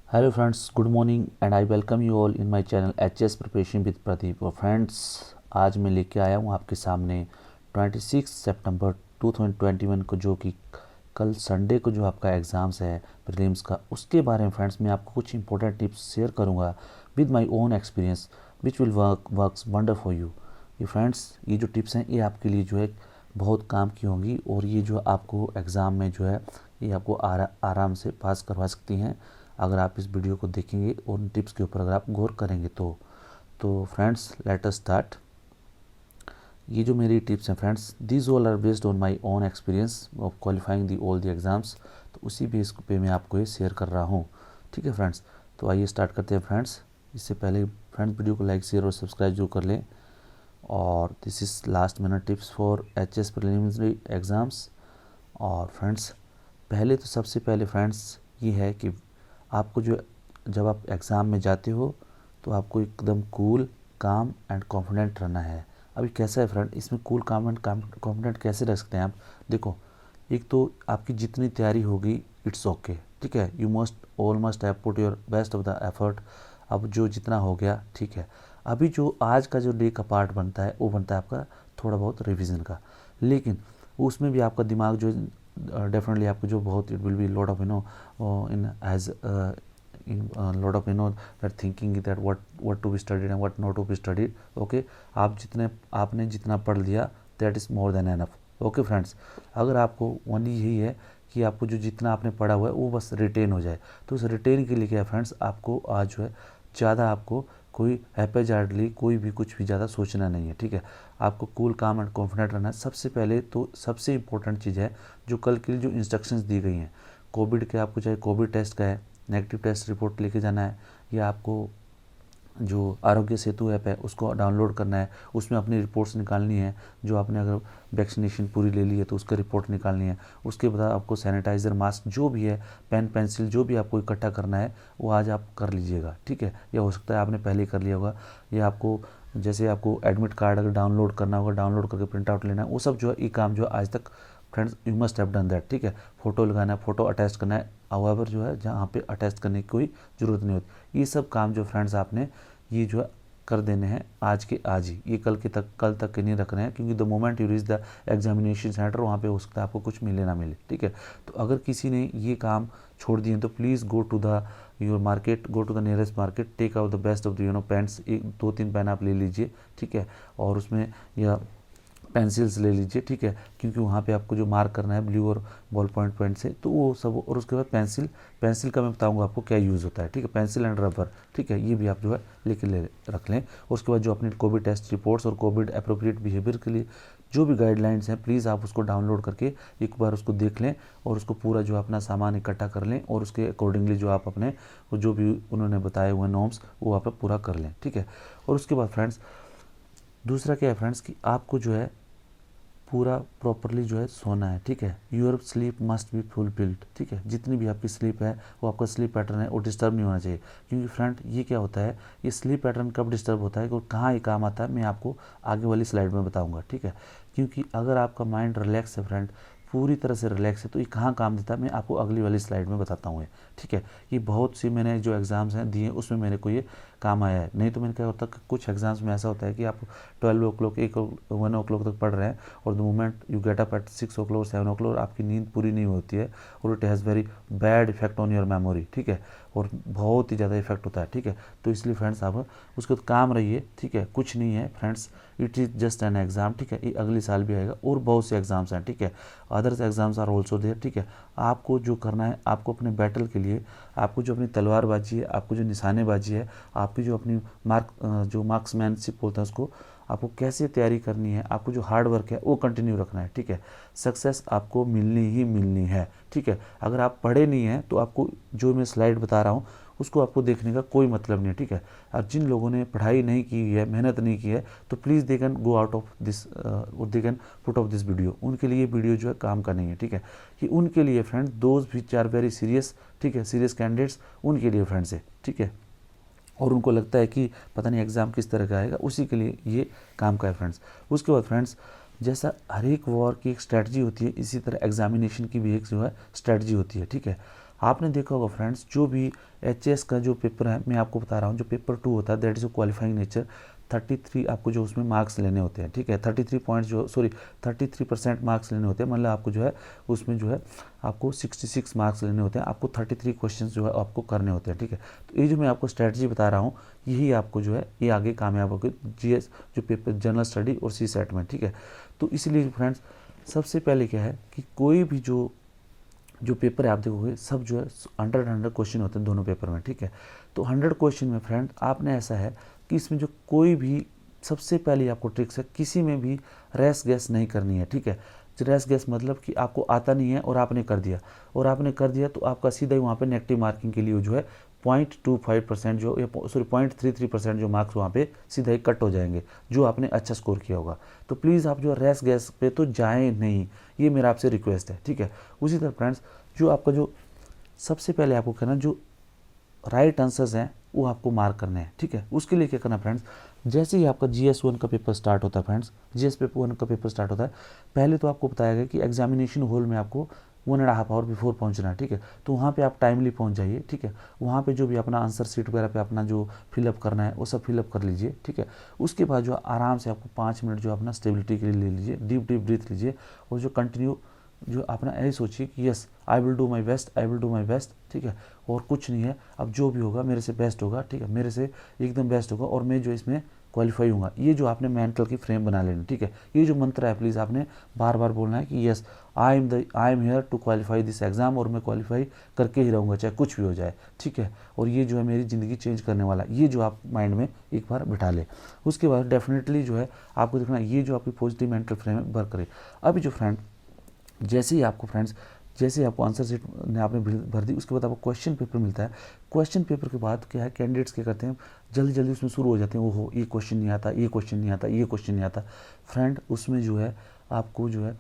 Hello friends, good morning and I welcome you all in my channel HS preparation with Pradeep. और friends, आज मैं लेके आया हूँ आपके सामने 26 सितंबर 2021 को, जो कि कल संडे को जो आपका एग्ज़ाम्स है प्रीलिम्स का, उसके बारे में फ्रेंड्स मैं आपको कुछ इंपॉर्टेंट टिप्स शेयर करूँगा with my own experience which will works wonder for you. ये फ्रेंड्स, ये जो टिप्स हैं ये आपके लिए जो है बहुत काम की होंगी, और ये जो आपको एग्ज़ाम में जो है ये आपको आराम से पास करवा सकती हैं अगर आप इस वीडियो को देखेंगे और उन टिप्स के ऊपर अगर आप गौर करेंगे तो फ्रेंड्स, लेट अस स्टार्ट। ये जो मेरी टिप्स हैं friends, these all are based on my own experience of qualifying the all the exams. तो उसी बेस पे मैं आपको ये शेयर कर रहा हूँ। ठीक है फ्रेंड्स, तो आइए स्टार्ट करते हैं फ्रेंड्स। इससे पहले फ्रेंड्स, वीडियो को लाइक, शेयर और सब्सक्राइब जरूर कर लें। और this is last minute tips for HS preliminary exams. और फ्रेंड्स, पहले तो सबसे पहले फ्रेंड्स ये है कि आपको जो जब आप एग्ज़ाम में जाते हो तो आपको एकदम कूल, काम एंड कॉन्फिडेंट रहना है। अभी कैसा है फ्रेंड, इसमें कूल, काम एंड कॉन्फिडेंट कैसे रह सकते हैं आप? देखो, एक तो आपकी जितनी तैयारी होगी इट्स ओके, ठीक है, you must all must have put your best of the effort. अब जो जितना हो गया ठीक है। अभी जो आज का जो डे का पार्ट बनता है वो बनता है आपका थोड़ा बहुत रिवीजन का, लेकिन उसमें भी आपका दिमाग जो डेफिनेटली आपको जो बहुत it will be lot of in age in lot of that thinking that what to be studied and what not to be studied. Okay, आपने जितना पढ़ लिया that is more than enough. Okay friends, अगर आपको only यही है कि आपको जो जितना आपने पढ़ा हुआ है वो बस रिटेन हो जाए, तो उस रिटेन के लिए क्या है फ्रेंड्स, आपको आज जो है ज़्यादा आपको कोई हैपेजार्डली कोई भी कुछ भी ज़्यादा सोचना नहीं है। ठीक है, आपको कूल, काम एंड कॉन्फिडेंट रहना है। सबसे पहले तो सबसे इंपॉर्टेंट चीज़ है जो कल के लिए जो इंस्ट्रक्शंस दी गई हैं कोविड के, आपको चाहे कोविड टेस्ट का है, नेगेटिव टेस्ट रिपोर्ट लेके जाना है, या आपको जो आरोग्य सेतु ऐप है उसको डाउनलोड करना है, उसमें अपनी रिपोर्ट्स निकालनी है। जो आपने अगर वैक्सीनेशन पूरी ले ली है तो उसका रिपोर्ट निकालनी है। उसके बाद आपको सैनिटाइज़र, मास्क, जो भी है, पेन पेंसिल, जो भी आपको इकट्ठा करना है वो आज आप कर लीजिएगा। ठीक है, या हो सकता है आपने पहले ही कर लिया होगा, या आपको जैसे आपको एडमिट कार्ड अगर डाउनलोड करना होगा, डाउनलोड करके प्रिंट आउट लेना है, वो सब जो है ये काम जो आज तक friends you must have done that. ठीक है, फोटो लगाना है, फोटो अटैच करना है, हाउएवर जो है जहाँ पे अटैच करने की कोई ज़रूरत नहीं होती। ये सब काम जो फ्रेंड्स आपने ये जो है कर देने हैं आज के आज ही, ये कल तक के नहीं रखना है, क्योंकि the moment you reach the examination centre वहाँ पे हो सकता है आपको कुछ मिले ना मिले। ठीक है, तो अगर किसी ने ये काम छोड़ दिए तो please go to the your market, go to the nearest market, take out the best of the pens, एक दो तीन पेन आप ले लीजिए। ठीक है, और उसमें या पेंसिल्स ले लीजिए। ठीक है, क्योंकि वहाँ पे आपको जो मार्क करना है ब्लू और बॉल पॉइंट पेन से, तो वो सब। और उसके बाद पेंसिल का मैं बताऊंगा आपको क्या यूज़ होता है। ठीक है, पेंसिल एंड रबर, ठीक है, ये भी आप जो है लेके ले रख लें। उसके बाद जो अपनी कोविड टेस्ट रिपोर्ट्स और कोविड अप्रोप्रिएट बिहेवियर के लिए जो भी गाइडलाइंस हैं, प्लीज़ आप उसको डाउनलोड करके एक बार उसको देख लें और उसको पूरा जो अपना सामान इकट्ठा कर लें, और उसके अकॉर्डिंगली जो आप अपने जो भी उन्होंने बताए हुए नॉर्म्स वो आप पूरा कर लें। ठीक है, और उसके बाद फ्रेंड्स दूसरा क्या है फ्रेंड्स कि आपको जो है पूरा प्रॉपरली जो है सोना है। ठीक है, your sleep must be fulfilled. ठीक है, जितनी भी आपकी स्लीप है वो आपका स्लीप पैटर्न है वो डिस्टर्ब नहीं होना चाहिए। क्योंकि फ्रेंड ये क्या होता है, ये स्लीप पैटर्न कब डिस्टर्ब होता है और कहाँ ये काम आता है, मैं आपको आगे वाली स्लाइड में बताऊँगा। ठीक है, क्योंकि अगर आपका माइंड रिलैक्स है फ्रेंड, पूरी तरह से रिलैक्स है, तो ये कहाँ काम देता है मैं आपको अगली वाली स्लाइड में बताता हूँ। ठीक है, ये बहुत सी मैंने जो एग्ज़ाम्स हैं दिए उसमें मेरे को ये काम आया है। नहीं तो मैंने क्या होता है, कुछ एग्जाम्स में ऐसा होता है कि आप 12 o'clock 1 o'clock तक पढ़ रहे हैं, और the moment you get up at 6 o'clock 7 o'clock आपकी नींद पूरी नहीं होती है, और it has very bad effect on your memory. ठीक है, और बहुत ही ज़्यादा इफेक्ट होता है। ठीक है, तो इसलिए फ्रेंड्स आप उसके बाद काम रहिए। ठीक है, कुछ नहीं है friends, it is just an exam. ठीक है, ये अगले साल भी आएगा और बहुत से एग्ज़ाम्स हैं। ठीक है, others exams are also there. ठीक है, आपको जो करना है, आपको अपने बैटल के लिए, आपको जो अपनी तलवारबाजी है, आपको जो निशानेबाजी है, आपकी जो अपनी जो मार्क्समैनशिप बोलते हैं उसको, आपको कैसे तैयारी करनी है, आपको जो हार्ड वर्क है वो कंटिन्यू रखना है। ठीक है, सक्सेस आपको मिलनी ही मिलनी है। ठीक है, अगर आप पढ़े नहीं हैं तो आपको जो मैं स्लाइड बता रहा हूँ उसको आपको देखने का कोई मतलब नहीं है। ठीक है, और जिन लोगों ने पढ़ाई नहीं की है, मेहनत नहीं की है, तो please they can go out of this, they can put off this video. उनके लिए वीडियो जो है काम का नहीं है। ठीक है, कि उनके लिए friend those which are very serious, ठीक है, सीरियस कैंडिडेट्स, उनके लिए फ्रेंड्स है। ठीक है, और उनको लगता है कि पता नहीं एग्ज़ाम किस तरह का आएगा, उसी के लिए ये काम का है फ्रेंड्स। उसके बाद फ्रेंड्स, जैसा हर एक वॉर की एक स्ट्रैटेजी होती है, इसी तरह एग्जामिनेशन की भी एक जो है स्ट्रैटेजी होती है। ठीक है, आपने देखा होगा फ्रेंड्स, जो भी एचएस का जो पेपर है, मैं आपको बता रहा हूँ, जो पेपर 2 होता है दैट इज़ क्वालिफाइंग नेचर, 33 आपको जो उसमें मार्क्स लेने होते हैं, ठीक है, 33 पॉइंट्स जो 33% मार्क्स लेने होते हैं, मतलब आपको जो है उसमें जो है आपको 66 मार्क्स लेने होते हैं, आपको 33 क्वेश्चंस जो है आपको करने होते हैं, ठीक है। तो ये जो मैं आपको स्ट्रैटेजी बता रहा हूँ, यही आपको जो है ये आगे कामयाब होगी जीएस जो पेपर जनरल स्टडी और सी सेट में, ठीक है। तो इसलिए फ्रेंड्स सबसे पहले क्या है कि कोई भी जो पेपर है आप देखोगे सब जो है 100 क्वेश्चन होते हैं दोनों पेपर में, ठीक है। तो 100 क्वेश्चन में फ्रेंड आपने ऐसा है कि इसमें जो कोई भी सबसे पहले आपको ट्रिक्स है, किसी में भी रैश गैस नहीं करनी है, ठीक है। रैश गैस मतलब कि आपको आता नहीं है और आपने कर दिया, तो आपका सीधा ही वहाँ पे नेगेटिव मार्किंग के लिए जो है 0.25% जो 0.33% जो मार्क्स वहाँ पे सीधा ही कट हो जाएंगे जो आपने अच्छा स्कोर किया होगा। तो प्लीज़ आप जो रैश गैस पे तो जाएं नहीं, ये मेरा आपसे रिक्वेस्ट है, ठीक है। उसी तरह फ्रेंड्स जो आपका जो सबसे पहले आपको कहना जो राइट आंसर्स हैं वो आपको मार्क करने हैं, ठीक है। उसके लिए क्या करना फ्रेंड्स, जैसे ही आपका GS1 का पेपर स्टार्ट होता है फ्रेंड्स, GS1 का पेपर स्टार्ट होता है, पहले तो आपको बताया गया कि एग्जामिनेशन हॉल में आपको 1.5 आवर बिफोर पहुंचना है, ठीक है। तो वहाँ पे आप टाइमली पहुंच जाइए, ठीक है। वहाँ पे जो भी अपना आंसर सीट वगैरह पे अपना जो फिलअप करना है वो सब फिलअप कर लीजिए, ठीक है। उसके बाद जो आराम से आपको 5 मिनट जो अपना स्टेबिलिटी के लिए ले लीजिए, डीप ब्रीथ लीजिए, और जो कंटिन्यू जो अपना यही सोचिए कि yes I will do my best, I will do my best, ठीक है। और कुछ नहीं है, अब जो भी होगा मेरे से बेस्ट होगा, ठीक है, मेरे से एकदम बेस्ट होगा और मैं जो इसमें क्वालिफाई होऊंगा। ये जो आपने मेंटल की फ्रेम बना लेनी, ठीक है। ये जो मंत्र है प्लीज़ आपने बार बार बोलना है कि yes I am here to qualify this exam, और मैं क्वालिफाई करके ही रहूँगा चाहे कुछ भी हो जाए, ठीक है। और ये जो है मेरी ज़िंदगी चेंज करने वाला, ये जो आप माइंड में एक बार बिठा ले। उसके बाद डेफिनेटली जो है आपको देखना ये जो आपकी पॉजिटिव मेंटल फ्रेम है वर्क करे। अभी जो फ्रेंड जैसे ही आपको फ्रेंड्स जैसे ही आपको आंसर शीट ने आपने भर दी, उसके बाद आपको क्वेश्चन पेपर मिलता है। क्वेश्चन पेपर के बाद क्या है, कैंडिडेट्स क्या करते हैं, जल्दी जल्दी उसमें शुरू हो जाते हैं, ओहो ये क्वेश्चन नहीं आता, ये क्वेश्चन नहीं आता, ये क्वेश्चन नहीं आता। फ्रेंड उसमें जो है आपको जो है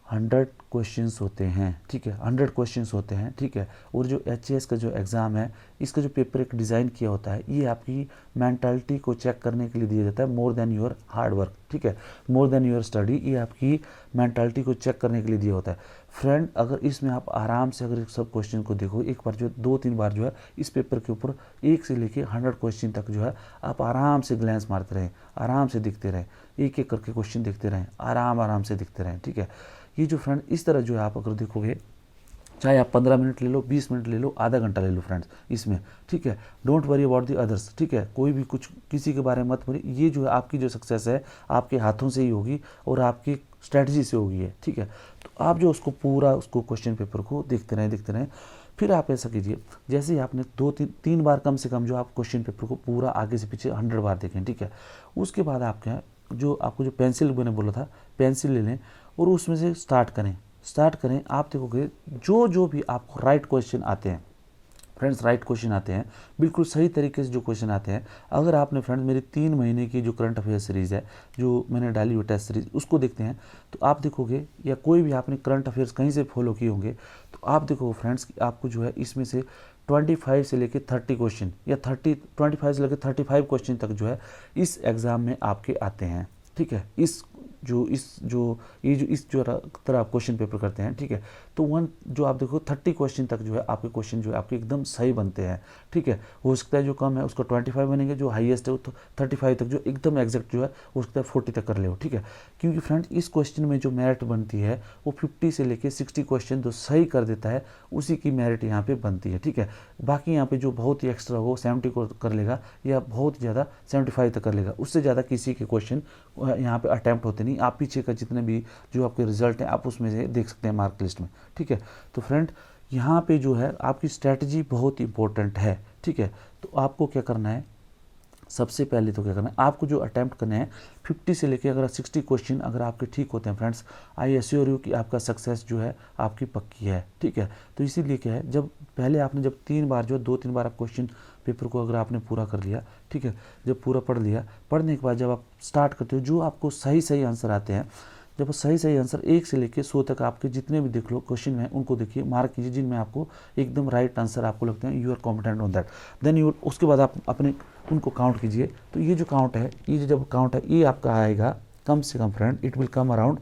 100 क्वेश्चंस होते हैं, ठीक है, 100 क्वेश्चंस होते हैं, ठीक है। और जो HAS का जो एग्ज़ाम है, इसका जो पेपर एक डिज़ाइन किया होता है, ये आपकी मेंटालिटी को चेक करने के लिए दिया जाता है, more than your hard work, ठीक है, मोर देन योर स्टडी, ये आपकी मेंटालिटी को चेक करने के लिए दिया होता है। फ्रेंड अगर इसमें आप आराम से अगर सब क्वेश्चन को देखो एक बार, जो 2-3 बार जो है इस पेपर के ऊपर 1 से लेके 100 क्वेश्चन तक जो है आप आराम से ग्लैंस मारते रहें, आराम से दिखते रहें, एक एक करके क्वेश्चन देखते रहें, आराम से दिखते रहें, ठीक है। ये जो फ्रेंड इस तरह जो है आप अगर देखोगे, चाहे आप 15 मिनट ले लो, 20 मिनट ले लो, आधा घंटा ले लो फ्रेंड्स इसमें, ठीक है। Don't worry about the others, ठीक है, कोई भी कुछ किसी के बारे में मत वरी। ये जो है आपकी जो सक्सेस है आपके हाथों से ही होगी और आपकी स्ट्रेटजी से होगी है, ठीक है। तो आप जो उसको पूरा उसको क्वेश्चन पेपर को देखते रहें। फिर आप ऐसा कीजिए, जैसे ही आपने 2-3 बार कम से कम जो आप क्वेश्चन पेपर को पूरा आगे से पीछे 100 बार देखें, ठीक है। उसके बाद आप क्या जो आपको जो पेंसिल मैंने बोला था, पेंसिल ले लें और उसमें से स्टार्ट करें। आप देखोगे जो भी आपको राइट क्वेश्चन आते हैं फ्रेंड्स, राइट क्वेश्चन आते हैं, बिल्कुल सही तरीके से जो क्वेश्चन आते हैं। अगर आपने फ्रेंड्स मेरी 3 महीने की जो करंट अफेयर सीरीज़ है जो मैंने डाली हुई टेस्ट सीरीज उसको देखते हैं, तो आप देखोगे, या कोई भी आपने करंट अफेयर्स कहीं से फॉलो किए होंगे, तो आप देखोगे फ्रेंड्स कि आपको जो है इसमें से 25 से लेकर 30 क्वेश्चन या 25 से लेकर 35 क्वेश्चन तक जो है इस एग्ज़ाम में आपके आते हैं, ठीक है। इस तरह आप क्वेश्चन पेपर करते हैं, ठीक है। तो जो आप देखो 30 क्वेश्चन तक जो है आपके क्वेश्चन जो है आपके एकदम सही बनते हैं, ठीक है। हो सकता है जो कम है उसका 25 बनेंगे, जो हाईएस्ट है वो 35 तक जो एकदम एग्जैक्ट जो है हो सकता है 40 तक कर ले, ठीक है। क्योंकि फ्रेंड्स इस क्वेश्चन में जो मेरिट बनती है वो 50 से लेकर 60 क्वेश्चन जो सही कर देता है उसी की मेरिट यहाँ पे बनती है, ठीक है। बाकी यहाँ पे जो बहुत ही एक्स्ट्रा हो 70 को कर लेगा या बहुत ज़्यादा 75 तक कर लेगा, उससे ज़्यादा किसी के क्वेश्चन यहाँ पे अटैम्प्ट होते नहीं। आप पीछे का जितने भी जो आपके रिजल्ट हैं आप उसमें से देख सकते हैं मार्क लिस्ट में, ठीक है। तो फ्रेंड यहाँ पे जो है आपकी स्ट्रैटेजी बहुत इंपॉर्टेंट है, ठीक है। तो आपको क्या करना है, सबसे पहले तो क्या करना है, आपको जो अटैम्प्ट करने हैं 50 से लेके अगर 60 क्वेश्चन अगर आपके ठीक होते हैं फ्रेंड्स, आई एश्योर यू कि आपका सक्सेस जो है आपकी पक्की है, ठीक है। तो इसीलिए क्या है, जब पहले आपने जब 3 बार जो 2-3 बार आप क्वेश्चन पेपर को अगर आपने पूरा कर लिया, ठीक है, जब पूरा पढ़ लिया, पढ़ने के बाद जब आप स्टार्ट करते हो जो आपको सही आंसर आते हैं, जब सही आंसर 1 से लेकर 100 तक आपके जितने भी देख लो क्वेश्चन में उनको देखिए, मार्क कीजिए, जिनमें आपको एकदम राइट आंसर आपको लगते हैं, you are competent on that, then you, उसके बाद आप अपने उनको काउंट कीजिए। तो ये जो काउंट है, ये जब काउंट है ये आपका आएगा कम से कम friend, it will come around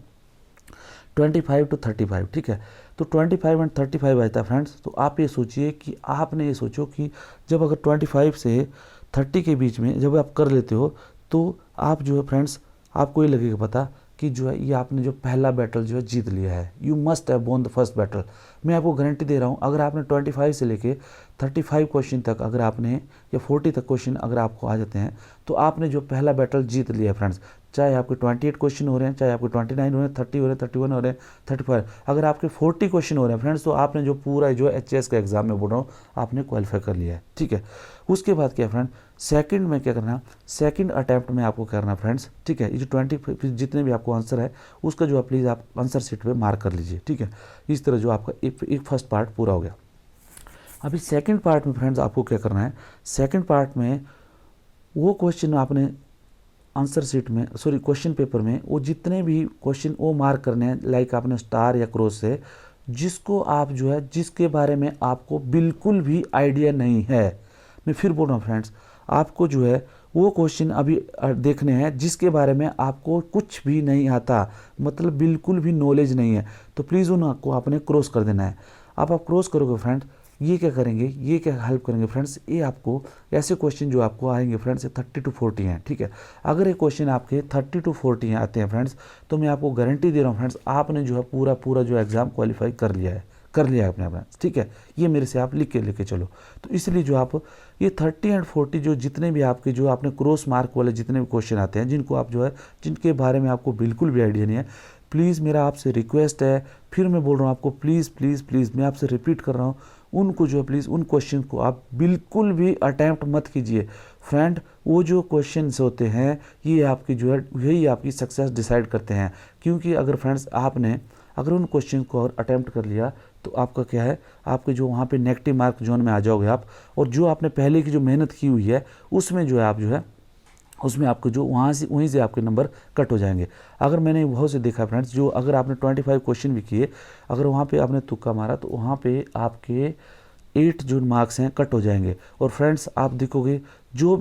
25 to 35, ठीक है। तो तो 25 एंड 35 आता है फ्रेंड्स। तो आप ये सोचिए कि आपने ये सोचो कि जब अगर 25 से 30 के बीच में जब आप कर लेते हो तो आप जो है फ्रेंड्स आपको ये लगेगा पता कि जो है ये आपने जो पहला बैटल जो है जीत लिया है। You must have won the first battle. मैं आपको गारंटी दे रहा हूँ, अगर आपने 25 से लेके 35 क्वेश्चन तक अगर आपने या 40 तक क्वेश्चन अगर आपको आ जाते हैं तो आपने जो पहला बैटल जीत लिया है फ्रेंड्स। चाहे आपके 28 क्वेश्चन हो रहे हैं, चाहे आपके 29 हो रहे हैं, 30 हो रहे हैं, 31 हो रहे हैं, 35, अगर आपके 40 क्वेश्चन हो रहे हैं फ्रेंड्स तो आपने जो पूरा जो एचएस का एग्जाम में बोल रहा हूँ आपने क्वालिफाई कर लिया है। ठीक है, उसके बाद क्या फ्रेंड, सेकंड में क्या करना, सेकंड अटैम्प्ट में आपको करना फ्रेंड्स। ठीक है, ये जो 20 जितने भी आपको आंसर है उसका जो प्लीज़ आप आंसर शीट पे मार्क कर लीजिए। ठीक है, इस तरह जो आपका एक फर्स्ट पार्ट पूरा हो गया। अभी सेकंड पार्ट में फ्रेंड्स आपको क्या करना है, सेकंड पार्ट में वो क्वेश्चन आपने आंसर शीट में क्वेश्चन पेपर में वो जितने भी क्वेश्चन वो मार्क करने हैं, लाइक आपने स्टार या क्रॉस से, जिसको आप जो है जिसके बारे में आपको बिल्कुल भी आइडिया नहीं है। मैं फिर बोल रहा हूँ फ्रेंड्स, आपको जो है वो क्वेश्चन अभी देखने हैं जिसके बारे में आपको कुछ भी नहीं आता, मतलब बिल्कुल भी नॉलेज नहीं है, तो प्लीज़ उनको आपने क्रॉस कर देना है। आप क्रॉस करोगे फ्रेंड्स, ये क्या करेंगे, ये क्या हेल्प करेंगे फ्रेंड्स, ये आपको ऐसे क्वेश्चन जो आपको आएंगे फ्रेंड्स 30 to 40 हैं। ठीक है, अगर ये क्वेश्चन आपके 30 to 40 आते हैं फ्रेंड्स तो मैं आपको गारंटी दे रहा हूँ फ्रेंड्स आपने जो है पूरा जो एग्ज़ाम क्वालिफाई कर लिया है अपने आप। ठीक है, ये मेरे से आप लिख के चलो। तो इसलिए जो आप ये 30 एंड 40 जो जितने भी आपके जो आपने क्रॉस मार्क वाले जितने भी क्वेश्चन आते हैं जिनको आप जो है जिनके बारे में आपको बिल्कुल भी आइडिया नहीं है, प्लीज़ मेरा आपसे रिक्वेस्ट है, फिर मैं बोल रहा हूँ आपको प्लीज़ प्लीज़ प्लीज़ मैं आपसे रिपीट कर रहा हूँ, उनको जो है प्लीज़ उन क्वेश्चन को आप बिल्कुल भी अटैम्प्ट मत कीजिए फ्रेंड। वो जो क्वेश्चंस होते हैं ये आपकी जो है यही आपकी सक्सेस डिसाइड करते हैं, क्योंकि अगर फ्रेंड्स आपने अगर उन क्वेश्चन को और अटैम्प्ट कर लिया तो आपका क्या है, आपके जो वहाँ पे नेगेटिव मार्क जोन में आ जाओगे आप, और जो आपने पहले की जो मेहनत की हुई है उसमें जो है आप जो है उसमें आपको जो वहीं से आपके नंबर कट हो जाएंगे। अगर मैंने बहुत से देखा फ्रेंड्स, जो अगर आपने 25 क्वेश्चन भी किए, अगर वहाँ पे आपने तुक्का मारा तो वहाँ पे आपके 8 जो मार्क्स हैं कट हो जाएंगे। और फ्रेंड्स आप देखोगे जो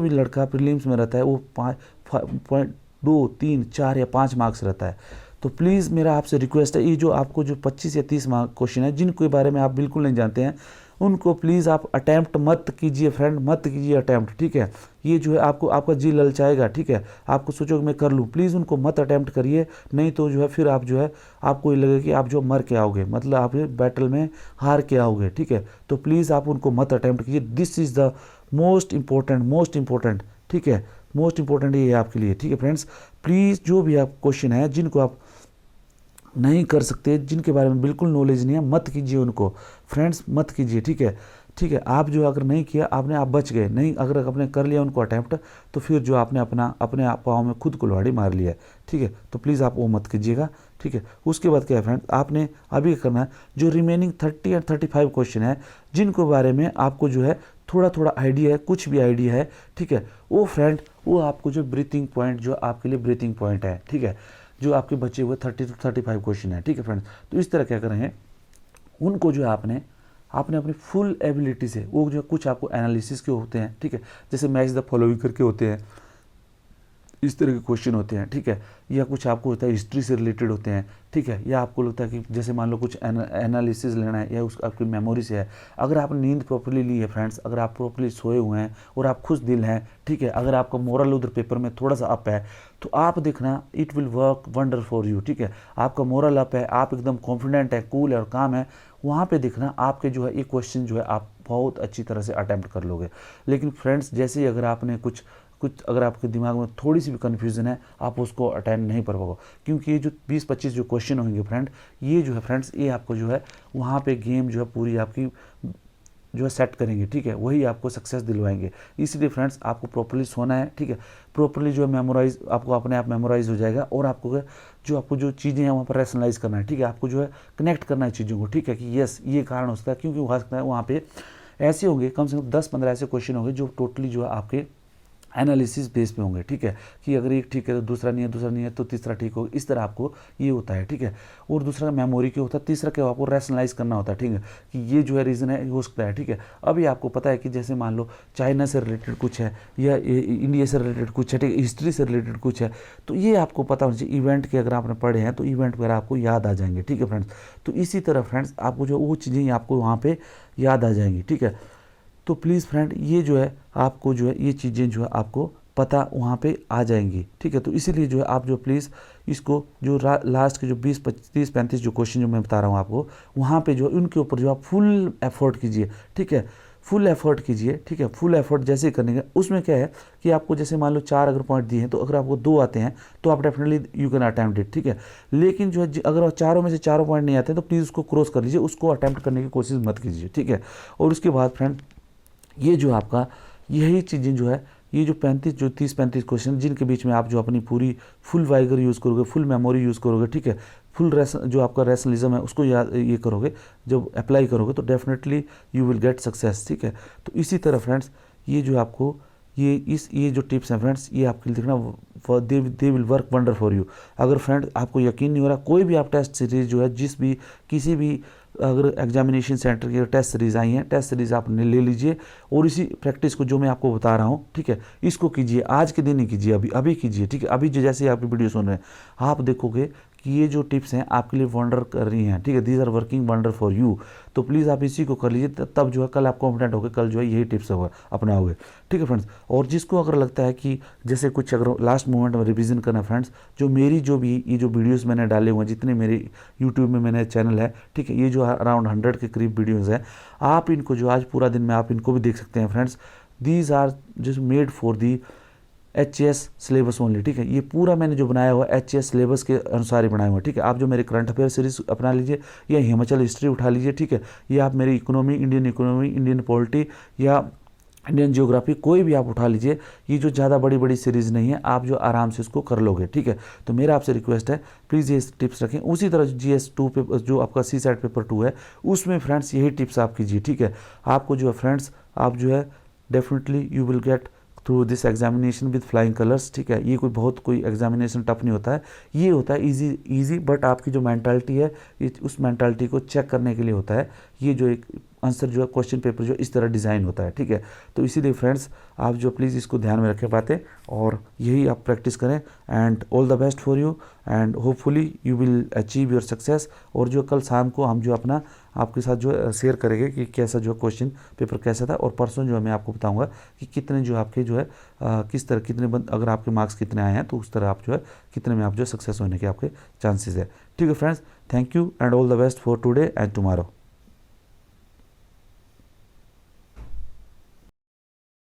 भी लड़का प्रीलिम्स में रहता है वो 5.2 3 4 या 5 मार्क्स रहता है। तो प्लीज़ मेरा आपसे रिक्वेस्ट है, ये जो आपको जो 25 या 30 मार्क क्वेश्चन है जिनके बारे में आप बिल्कुल नहीं जानते हैं उनको प्लीज़ आप अटैम्प्ट मत कीजिए फ्रेंड, मत कीजिए अटैम्प्ट। ठीक है, ये जो है आपको आपका जी ललचाएगा। ठीक है, आपको सोचो कि मैं कर लूँ, प्लीज़ उनको मत अटैम्प्ट करिए, नहीं तो जो है फिर आप जो है आपको ये लगेगा कि आप जो मर के आओगे, मतलब आप बैटल में हार के आओगे। ठीक है, तो प्लीज़ आप उनको मत अटैम्प्ट कीजिए। This is the most important. ठीक है, मोस्ट इंपॉर्टेंट ये है आपके लिए। ठीक है फ्रेंड्स, प्लीज़ जो भी आप क्वेश्चन है जिनको आप नहीं कर सकते, जिनके बारे में बिल्कुल नॉलेज नहीं है, मत कीजिए उनको फ्रेंड्स, मत कीजिए। ठीक है, ठीक है, आप जो अगर नहीं किया आपने आप बच गए, नहीं अगर आपने कर लिया उनको अटैम्प्ट तो फिर जो आपने अपने आप पाँव में खुद कुल्हाड़ी मार लिया है। ठीक है, तो प्लीज़ आप वो मत कीजिएगा। ठीक है, उसके बाद क्या है फ्रेंड, आपने अभी करना है जो रिमेनिंग 30 और 35 क्वेश्चन है जिनको बारे में आपको जो है थोड़ा आइडिया है, कुछ भी आइडिया है। ठीक है, वो फ्रेंड वो आपको जो ब्रीथिंग पॉइंट जो आपके लिए ब्रीथिंग पॉइंट है, ठीक है, जो आपके बचे हुए 30 to 35 क्वेश्चन है। ठीक है फ्रेंड्स, तो इस तरह क्या करेंगे, उनको जो है आपने अपनी फुल एबिलिटी से वो जो कुछ आपको एनालिसिस के होते हैं। ठीक है, जैसे मैच द फॉलोइंग करके होते हैं, इस तरह के क्वेश्चन होते हैं। ठीक है, या कुछ आपको होता है हिस्ट्री से रिलेटेड होते हैं। ठीक है, या आपको लगता है कि जैसे मान लो कुछ एनालिसिस लेना है या उस आपकी मेमोरी से है, अगर आपने नींद प्रॉपर्ली ली है फ्रेंड्स, अगर आप प्रॉपर्ली सोए हुए हैं और आप खुश दिल हैं, ठीक है, अगर आपका मोरल उधर पेपर में थोड़ा सा अप है तो आप देखना it will work wonder for you. ठीक है, आपका मोरल अप है, आप एकदम कॉन्फिडेंट है, कूल है और काम है, वहाँ पे देखना आपके जो है ये क्वेश्चन जो है आप बहुत अच्छी तरह से अटैम्प्ट कर लोगे। लेकिन फ्रेंड्स जैसे ही अगर आपने कुछ अगर आपके दिमाग में थोड़ी सी भी कन्फ्यूज़न है आप उसको अटेंड नहीं कर पाओगे, क्योंकि ये जो 20-25 जो क्वेश्चन होंगे फ्रेंड, ये जो है फ्रेंड्स ये आपको जो है वहाँ पे गेम जो है पूरी आपकी जो है सेट करेंगे। ठीक है, वही आपको सक्सेस दिलवाएंगे। इसलिए फ्रेंड्स आपको प्रॉपर्ली सोना है। ठीक है, प्रॉपर्ली जो है मेमोराइज आपको अपने आप मेमोराइज हो जाएगा और आपको जो चीज़ें हैं वहाँ पर रैशनलाइज करना है। ठीक है, आपको जो है कनेक्ट करना है चीज़ों को। ठीक है, कि यस ये कारण हो सकता है, क्योंकि हो सकता है वहाँ पे ऐसे होंगे कम से कम 10-15 ऐसे क्वेश्चन होंगे जो टोटली जो है आपके एनालिसिस बेस पे होंगे, ठीक है, कि अगर एक ठीक है तो दूसरा नहीं है, दूसरा नहीं है तो तीसरा ठीक होगा, इस तरह आपको ये होता है, ठीक है। और दूसरा मेमोरी क्या होता है, तीसरा क्या आपको रैशनलाइज करना होता है, ठीक है, कि ये जो है रीज़न है हो सकता है, ठीक है। अभी आपको पता है कि जैसे मान लो चाइना से रिलेटेड कुछ है या इंडिया से रिलेटेड कुछ है, ठीक है, हिस्ट्री से रिलेटेड कुछ है, तो ये आपको पता होना चाहिए। इवेंट के अगर आपने पढ़े हैं तो इवेंट वगैरह आपको याद आ जाएंगे, ठीक है फ्रेंड्स। तो इसी तरह फ्रेंड्स आपको जो वो चीज़ें आपको वहाँ पर याद आ जाएंगी, ठीक है। तो प्लीज़ फ्रेंड ये जो है आपको जो है ये चीज़ें जो है आपको पता वहाँ पे आ जाएंगी, ठीक है। तो इसीलिए जो है आप जो प्लीज़ इसको जो लास्ट के जो 20 25 35 जो क्वेश्चन जो मैं बता रहा हूँ आपको, वहाँ पे जो उनके ऊपर जो आप फुल एफर्ट कीजिए, ठीक है, फुल एफर्ट कीजिए, ठीक है। फुल एफर्ट जैसे ही करने का उसमें क्या है कि आपको जैसे मान लो 4 अगर पॉइंट दिए हैं तो अगर आपको 2 आते हैं तो आप definitely you can attempt it, ठीक है। लेकिन जो है अगर चारों में से चारों पॉइंट नहीं आते हैं तो प्लीज़ उसको क्रॉस कर लीजिए, उसको अटैम्प्ट करने की कोशिश मत कीजिए, ठीक है। और उसके बाद फ्रेंड ये जो आपका यही चीज़ें जो है ये जो 30-35 क्वेश्चन जिनके बीच में आप जो अपनी पूरी फुल वाइगर यूज़ करोगे, फुल मेमोरी यूज़ करोगे, ठीक है, फुल जो आपका रैशनलिज्म है उसको याद ये करोगे, जब अप्लाई करोगे तो definitely you will get success, ठीक है। तो इसी तरह फ्रेंड्स ये जो आपको ये जो टिप्स हैं फ्रेंड्स ये आपके लिए देखना they will work wonder for you. अगर फ्रेंड आपको यकीन नहीं हो रहा, कोई भी आप टेस्ट सीरीज़ जो है किसी भी अगर एग्जामिनेशन सेंटर की टेस्ट सीरीज़ आई हैं, टेस्ट सीरीज़ आप ले लीजिए और इसी प्रैक्टिस को जो मैं आपको बता रहा हूँ, ठीक है, इसको कीजिए, आज के दिन ही कीजिए, अभी कीजिए, ठीक है। अभी जैसे ही आपकी वीडियो सुन रहे हैं आप देखोगे कि ये जो टिप्स हैं आपके लिए वंडर कर रही हैं, ठीक है, these are working wonder for you. तो प्लीज़ आप इसी को कर लीजिए, तब जो है कल आप कॉन्फिडेंट होगे, कल जो है यही टिप्स होगा अपनाओगे, ठीक है फ्रेंड्स। और जिसको अगर लगता है कि जैसे कुछ अगर लास्ट मोमेंट में रिवीजन करना फ्रेंड्स, जो मेरी जो भी ये जो वीडियोस मैंने डाले हुए हैं, जितने मेरे यूट्यूब में मैंने चैनल है, ठीक है, ये जो अराउंड 100 के करीब वीडियोज़ हैं, आप इनको जो आज पूरा दिन में आप इनको भी देख सकते हैं friends. These are just made for the HAS syllabus only, ठीक है। ये पूरा मैंने जो बनाया हुआ HAS सिलेबस के अनुसार ही बनाया हुआ है, ठीक है। आप जो मेरे करंट अफेयर सीरीज अपना लीजिए या हिमाचल हिस्ट्री उठा लीजिए, ठीक है, या आप मेरी इकोनॉमी, इंडियन पॉलिटी या इंडियन जियोग्राफी कोई भी आप उठा लीजिए, ये जो ज़्यादा बड़ी सीरीज़ नहीं है, आप जो आराम से इसको कर लोगे, ठीक है। तो मेरा आपसे रिक्वेस्ट है प्लीज़ ये टिप्स रखें। उसी तरह GS2 पेपर जो आपका CSAT पेपर 2 है उसमें फ्रेंड्स यही टिप्स आप कीजिए, ठीक है। आपको जो है फ्रेंड्स आप जो है definitely you will get through this examination with flying colours, ठीक है। ये कोई एग्जामिनेशन टफ नहीं होता है, ये होता है इजी, बट आपकी जो मेंटालिटी है ये उस मेंटालिटी को चेक करने के लिए होता है। ये जो एक आंसर जो है क्वेश्चन पेपर जो इस तरह डिज़ाइन होता है, ठीक है। तो इसीलिए फ्रेंड्स आप जो प्लीज़ इसको ध्यान में रखें बातें, और यही आप प्रैक्टिस करें। And all the best for you and hopefully you will achieve your success. और जो कल शाम को हम जो अपना आपके साथ जो शेयर करेंगे कि कैसा जो क्वेश्चन पेपर कैसा था, और परसों जो है मैं आपको बताऊंगा कि कितने जो आपके जो है किस तरह अगर आपके मार्क्स कितने आए हैं तो उस तरह आप जो है कितने में आप जो सक्सेस होने के आपके चांसेस है, ठीक है friends. Thank you and all the best for today and tomorrow.